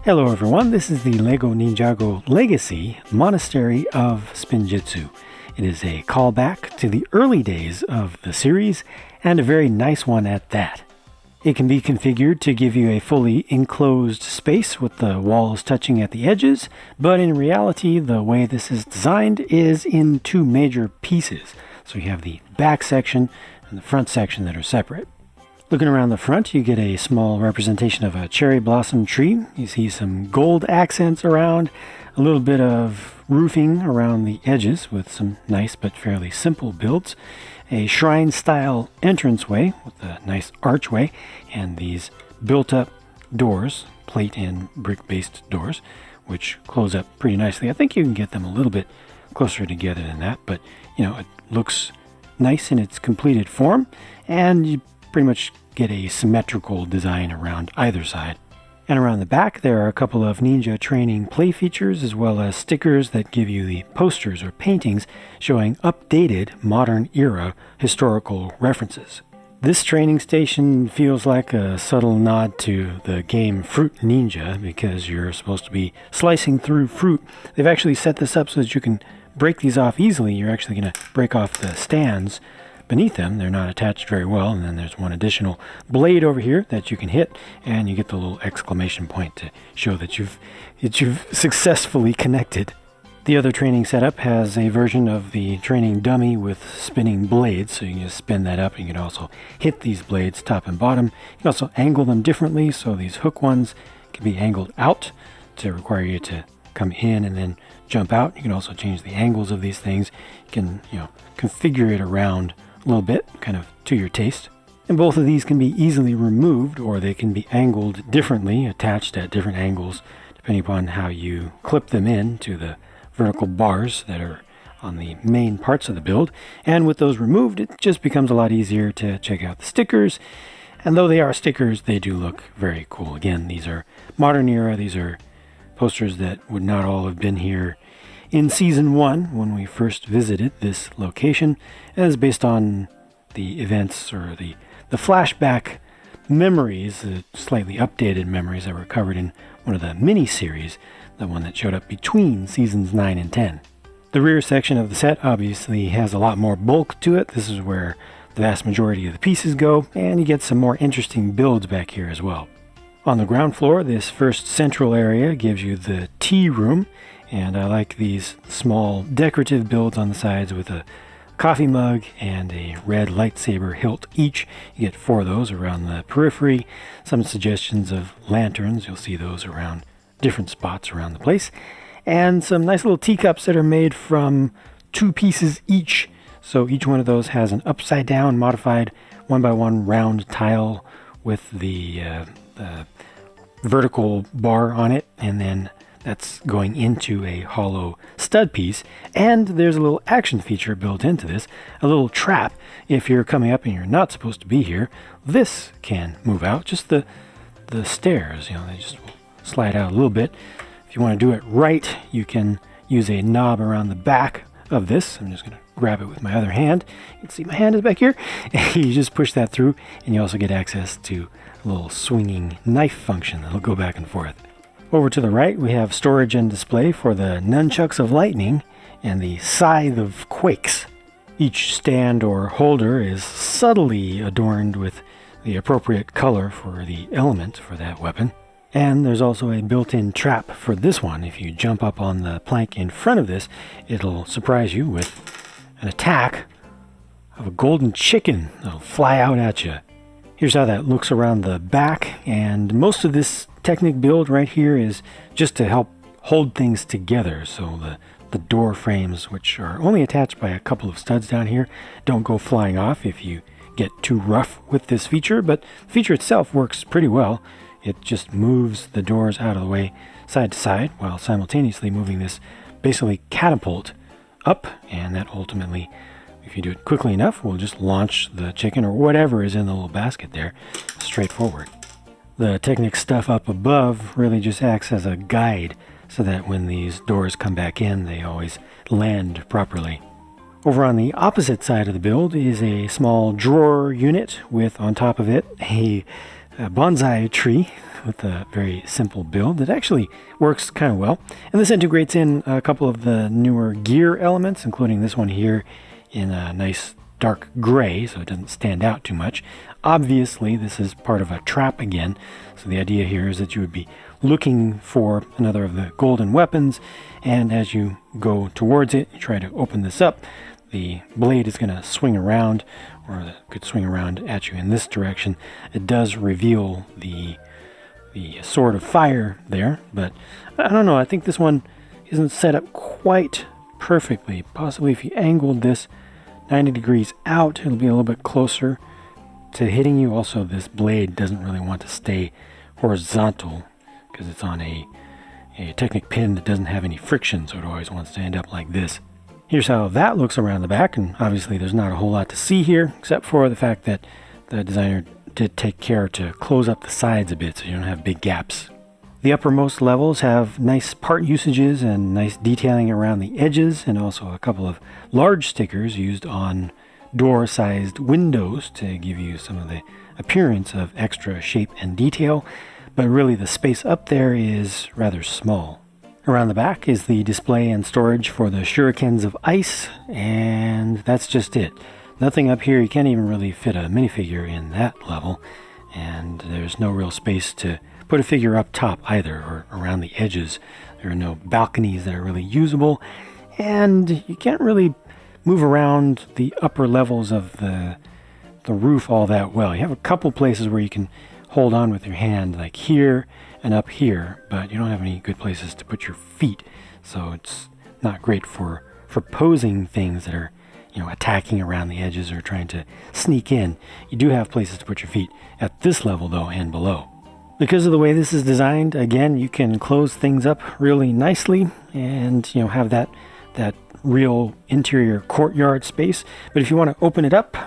Hello everyone, this is the LEGO Ninjago Legacy Monastery of Spinjitzu. It is a callback to the early days of the series, and a very nice one at that. It can be configured to give you a fully enclosed space with the walls touching at the edges, but in reality the way this is designed is in two major pieces. So you have the back section and the front section that are separate. Looking around the front, you get a small representation of a cherry blossom tree. You see some gold accents around, a little bit of roofing around the edges with some nice but fairly simple builds, a shrine-style entranceway with a nice archway, and these built-up doors, plate and brick-based doors, which close up pretty nicely. I think you can get them a little bit closer together than that, but it looks nice in its completed form, and you pretty much get a symmetrical design around either side. And around the back there are a couple of ninja training play features, as well as stickers that give you the posters or paintings showing updated modern era historical references. This training station feels like a subtle nod to the game Fruit Ninja, because you're supposed to be slicing through fruit. They've actually set this up so that you can break these off easily. You're actually going to break off the stands beneath them. They're not attached very well, and then there's one additional blade over here that you can hit, and you get the little exclamation point to show that you've successfully connected. The other training setup has a version of the training dummy with spinning blades, so you can just spin that up. You can also hit these blades top and bottom. You can also angle them differently, so these hook ones can be angled out to require you to come in and then jump out. You can also change the angles of these things. You can configure it around a little bit, kind of to your taste. And both of these can be easily removed, or they can be angled differently, attached at different angles, depending upon how you clip them in to the vertical bars that are on the main parts of the build. And with those removed, it just becomes a lot easier to check out the stickers. And though they are stickers, they do look very cool. Again, these are modern era. These are posters that would not all have been here in Season 1 when we first visited this location, as based on the events or the flashback memories, the slightly updated memories that were covered in one of the mini-series, the one that showed up between Seasons 9 and 10. The rear section of the set obviously has a lot more bulk to it. This is where the vast majority of the pieces go, and you get some more interesting builds back here as well. On the ground floor, this first central area gives you the tea room, and I like these small decorative builds on the sides with a coffee mug and a red lightsaber hilt each. You get 4 of those around the periphery. Some suggestions of lanterns, you'll see those around different spots around the place. And some nice little teacups that are made from 2 pieces each. So each one of those has an upside down modified 1x1 round tile with the vertical bar on it, and then that's going into a hollow stud piece. And there's a little action feature built into this, a little trap. If you're coming up and you're not supposed to be here, this can move out. Just the stairs, they just will slide out a little bit. If you want to do it right, you can use a knob around the back of this. I'm just going to grab it with my other hand. You can see my hand is back here. And you just push that through, and you also get access to a little swinging knife function that'll go back and forth. Over to the right, we have storage and display for the Nunchucks of Lightning and the Scythe of Quakes. Each stand or holder is subtly adorned with the appropriate color for the element for that weapon. And there's also a built-in trap for this one. If you jump up on the plank in front of this, it'll surprise you with an attack of a golden chicken that'll fly out at you. Here's how that looks around the back, and most of this Technic build right here is just to help hold things together, so the door frames, which are only attached by a couple of studs down here, don't go flying off if you get too rough with this feature. But the feature itself works pretty well. It just moves the doors out of the way side to side while simultaneously moving this basically catapult up, and that ultimately, if you do it quickly enough, will just launch the chicken or whatever is in the little basket there straight forward. The Technic stuff up above really just acts as a guide, so that when these doors come back in, they always land properly. Over on the opposite side of the build is a small drawer unit with, on top of it, a bonsai tree with a very simple build that actually works kind of well. And this integrates in a couple of the newer gear elements, including this one here in a nice dark gray, so it doesn't stand out too much. Obviously, this is part of a trap again, so the idea here is that you would be looking for another of the golden weapons, and as you go towards it, you try to open this up, the blade is going to swing around, or it could swing around at you in this direction. It does reveal the sword of fire there, but I don't know, I think this one isn't set up quite perfectly. Possibly if you angled this 90 degrees out, it'll be a little bit closer to hitting you. Also, this blade doesn't really want to stay horizontal because it's on a Technic pin that doesn't have any friction, so it always wants to end up like this. Here's how that looks around the back, and obviously there's not a whole lot to see here, except for the fact that the designer did take care to close up the sides a bit so you don't have big gaps. The uppermost levels have nice part usages and nice detailing around the edges, and also a couple of large stickers used on door-sized windows to give you some of the appearance of extra shape and detail, but really the space up there is rather small. Around the back is the display and storage for the shurikens of ice, and that's just it. Nothing up here. You can't even really fit a minifigure in that level, and there's no real space to put a figure up top either, or around the edges. There are no balconies that are really usable, and you can't really move around the upper levels of the roof all that well. You have a couple places where you can hold on with your hand, like here and up here, but you don't have any good places to put your feet, so it's not great for posing things that are, you know, attacking around the edges or trying to sneak in. You do have places to put your feet at this level though, and below. Because of the way this is designed, again, you can close things up really nicely and, you know, have that real interior courtyard space. But if you want to open it up,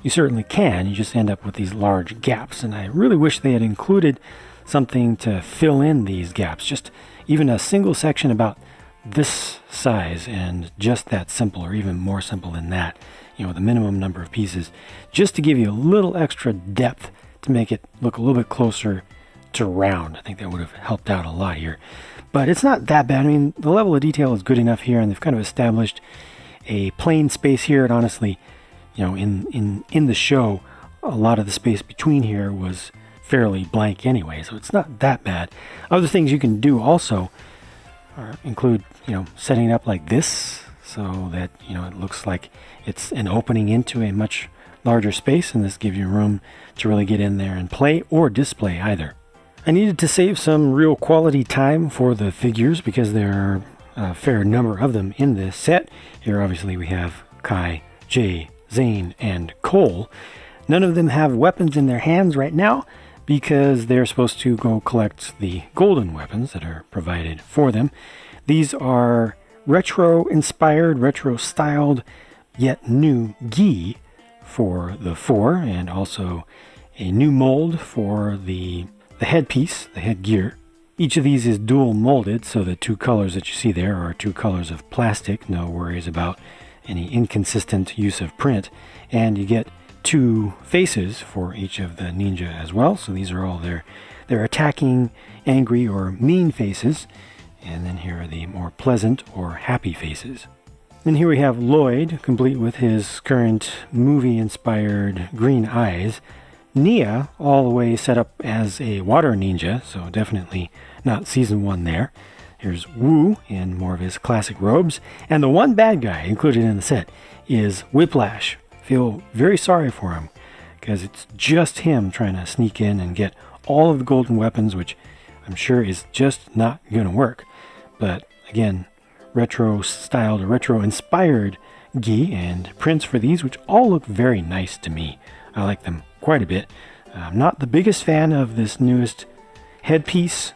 you certainly can. You just end up with these large gaps, and I really wish they had included something to fill in these gaps. Just even a single section about this size and just that simple, or even more simple than that, you know, the minimum number of pieces, just to give you a little extra depth to make it look a little bit closer to round. I think that would have helped out a lot here. But it's not that bad. I mean, the level of detail is good enough here, and they've kind of established a plain space here. And honestly, you know, in the show, a lot of the space between here was fairly blank anyway, so it's not that bad. Other things you can do also include, you know, setting it up like this so that, you know, it looks like it's an opening into a much larger space, and this gives you room to really get in there and play or display either. I needed to save some real quality time for the figures because there are a fair number of them in this set. Here obviously we have Kai, Jay, Zane, and Cole. None of them have weapons in their hands right now because they're supposed to go collect the golden weapons that are provided for them. These are retro-inspired, retro-styled, yet new gi for the four, and also a new mold for the headpiece, the headgear. Each of these is dual molded, so the two colors that you see there are two colors of plastic. No worries about any inconsistent use of print. And you get two faces for each of the ninja as well. So these are all their attacking, angry, or mean faces. And then here are the more pleasant or happy faces. And here we have Lloyd, complete with his current movie-inspired green eyes. Nia, all the way set up as a water ninja, so definitely not season 1 there. Here's Wu in more of his classic robes. And the one bad guy included in the set is Whiplash. Feel very sorry for him, because it's just him trying to sneak in and get all of the golden weapons, which I'm sure is just not going to work. But again, retro-styled, retro-inspired gi and prints for these, which all look very nice to me. I like them quite a bit. I'm not the biggest fan of this newest headpiece.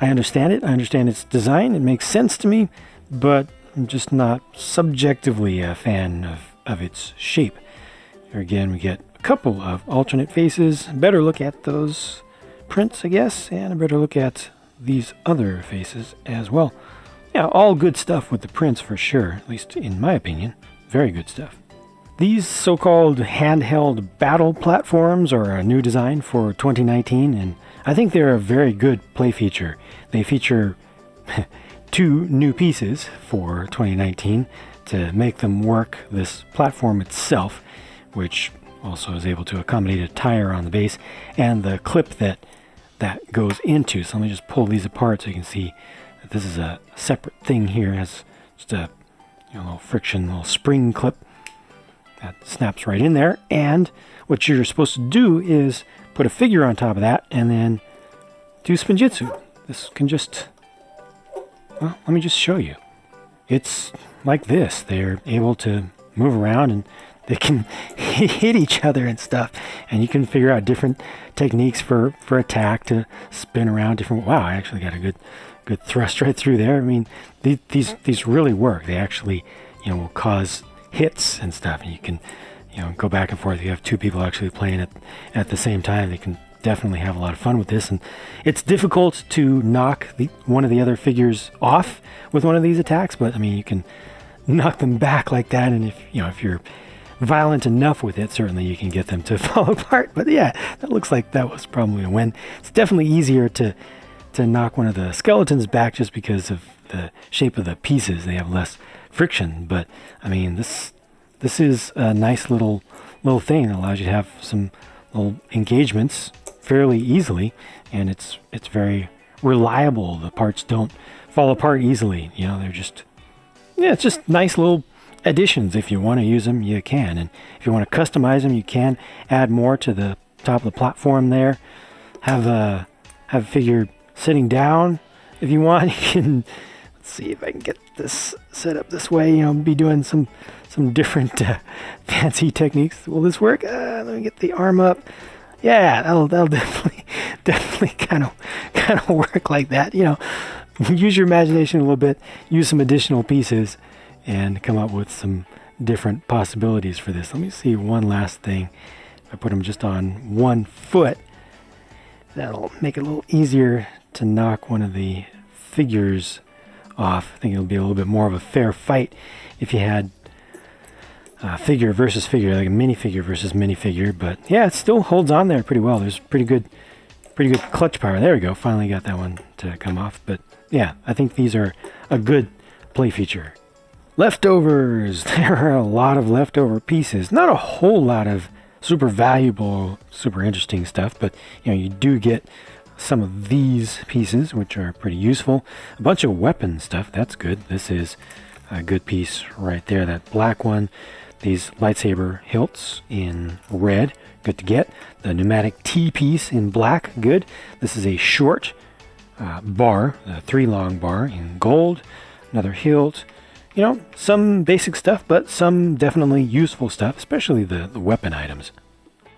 I understand it. I understand its design. It makes sense to me, but I'm just not subjectively a fan of its shape. Here again, we get a couple of alternate faces. Better look at those prints, I guess, and a better look at these other faces as well. Yeah, all good stuff with the prints for sure, at least in my opinion. Very good stuff. These so-called handheld battle platforms are a new design for 2019, and I think they're a very good play feature. They feature 2 new pieces for 2019 to make them work. This platform itself, which also is able to accommodate a tire on the base, and the clip that goes into. So let me just pull these apart so you can see that this is a separate thing here. It has just a little friction, little spring clip that snaps right in there. And what you're supposed to do is put a figure on top of that and then do Spinjitzu. This can just, well, let me just show you. It's like this. They're able to move around and they can hit each other and stuff. And you can figure out different techniques for attack to spin around different. Wow, I actually got a good thrust right through there. I mean, these really work. They actually, will cause hits and stuff, and you can go back and forth. You have 2 people actually playing at the same time. They can definitely have a lot of fun with this, and it's difficult to knock one of the other figures off with one of these attacks, but I mean, you can knock them back like that, and if you're violent enough with it, certainly you can get them to fall apart. But yeah, that looks like that was probably a win. It's definitely easier to knock one of the skeletons back just because of the shape of the pieces. They have less friction, but I mean, this is a nice little thing that allows you to have some little engagements fairly easily, and it's very reliable. The parts don't fall apart easily. They're just, it's just nice little additions. If you want to use them, you can, and if you want to customize them, you can add more to the top of the platform there. Have a figure sitting down if you want. You can, let's see if I can get this set up this way. Be doing some different fancy techniques. Will this work? Let me get the arm up. Yeah, that'll definitely kind of work like that. Use your imagination a little bit. Use some additional pieces and come up with some different possibilities for this. Let me see one last thing. If I put them just on one foot, that'll make it a little easier to knock one of the figures off. I think it'll be a little bit more of a fair fight if you had figure versus figure, like a minifigure versus minifigure. But yeah, it still holds on there pretty well. There's pretty good clutch power. There we go. Finally got that one to come off. But yeah, I think these are a good play feature. Leftovers. There are a lot of leftover pieces. Not a whole lot of super valuable, super interesting stuff, but you do get some of these pieces, which are pretty useful. A bunch of weapon stuff. That's good. This is a good piece right there. That black one. These lightsaber hilts in red. Good to get. The pneumatic T-piece in black. Good. This is a short bar, a 3-long bar in gold. Another hilt. Some basic stuff, but some definitely useful stuff, especially the weapon items.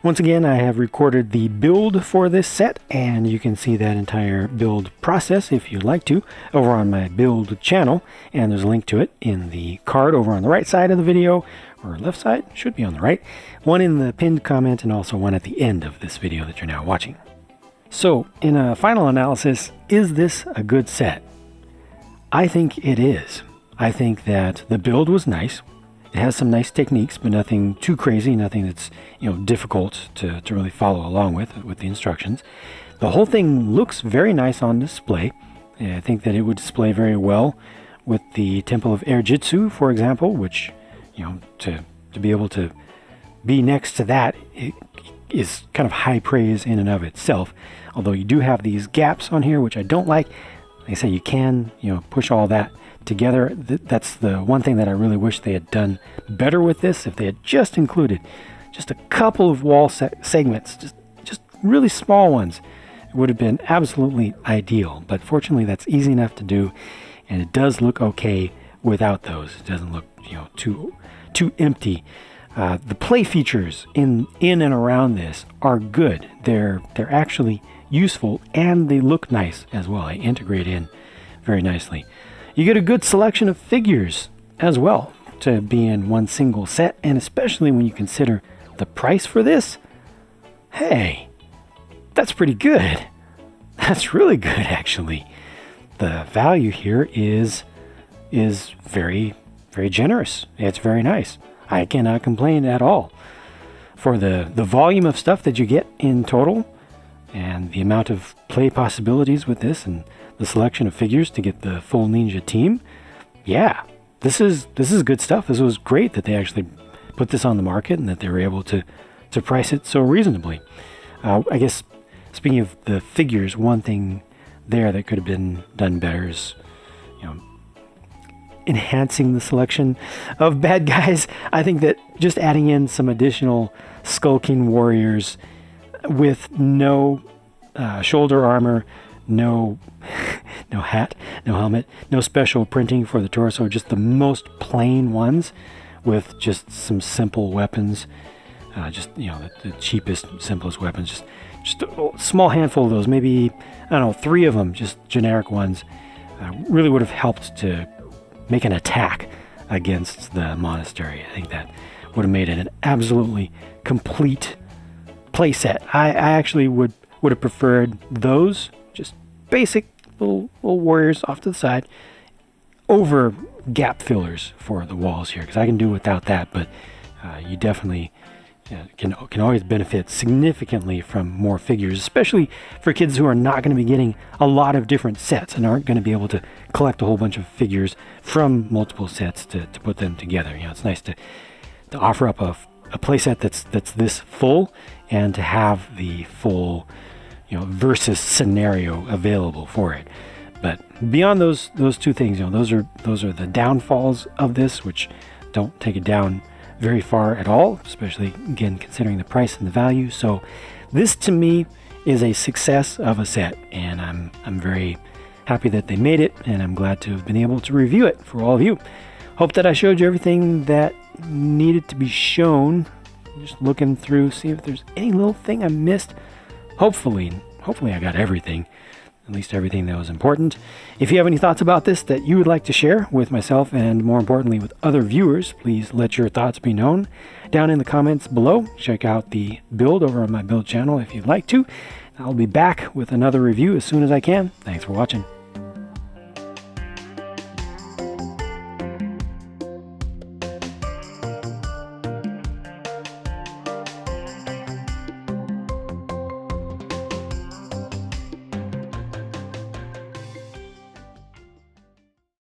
Once again, I have recorded the build for this set, and you can see that entire build process if you'd like to over on my build channel, and there's a link to it in the card over on the right side of the video, or left side, should be on the right, one in the pinned comment, and also one at the end of this video that you're now watching. So, in a final analysis, is this a good set? I think it is. I think that the build was nice. It has some nice techniques, but nothing too crazy, nothing that's difficult to really follow along with the instructions. The whole thing looks very nice on display. I think that it would display very well with the Temple of Air Jitsu, for example, which to be able to be next to that is kind of high praise in and of itself. Although you do have these gaps on here, which I don't like. Like I say, you can push all that together. That's the one thing that I really wish they had done better with this. If they had just included just a couple of wall segments, just really small ones, it would have been absolutely ideal. But fortunately, that's easy enough to do, and it does look okay without those. It doesn't look too empty. The play features in and around this are good. They're actually useful, and they look nice as well. They integrate in very nicely. You get a good selection of figures as well to be in one single set, and especially when you consider the price for this, hey, that's pretty good. That's really good, actually. The value here is very, very generous. It's very nice. I cannot complain at all. For the volume of stuff that you get in total, and the amount of play possibilities with this, and the selection of figures to get the full ninja team, yeah, this is good stuff. This was great that they actually put this on the market and that they were able to price it so reasonably. I guess speaking of the figures, one thing there that could have been done better is, enhancing the selection of bad guys. I think that just adding in some additional Skull King warriors with no shoulder armor, no hat, no helmet, no special printing for the torso, just the most plain ones with just some simple weapons, the cheapest, simplest weapons, just a small handful of those, maybe, 3 of them, just generic ones, really would have helped to make an attack against the monastery. I think that would have made it an absolutely complete playset. I actually would have preferred those, just basic little warriors off to the side, over gap fillers for the walls here, because I can do without that, but you definitely can always benefit significantly from more figures, especially for kids who are not going to be getting a lot of different sets and aren't going to be able to collect a whole bunch of figures from multiple sets to put them together. It's nice to offer up a playset that's this full, and to have the full versus scenario available for it. But beyond those 2 things, those are the downfalls of this, which don't take it down very far at all, especially again considering the price and the value. So this to me is a success of a set, and I'm very happy that they made it, and I'm glad to have been able to review it for all of you. Hope that I showed you everything that needed to be shown. Just looking through, see if there's any little thing I missed. Hopefully I got everything, at least everything that was important. If you have any thoughts about this that you would like to share with myself, and more importantly with other viewers, please let your thoughts be known down in the comments below. Check out the build over on my build channel if you'd like to. I'll be back with another review as soon as I can. Thanks for watching.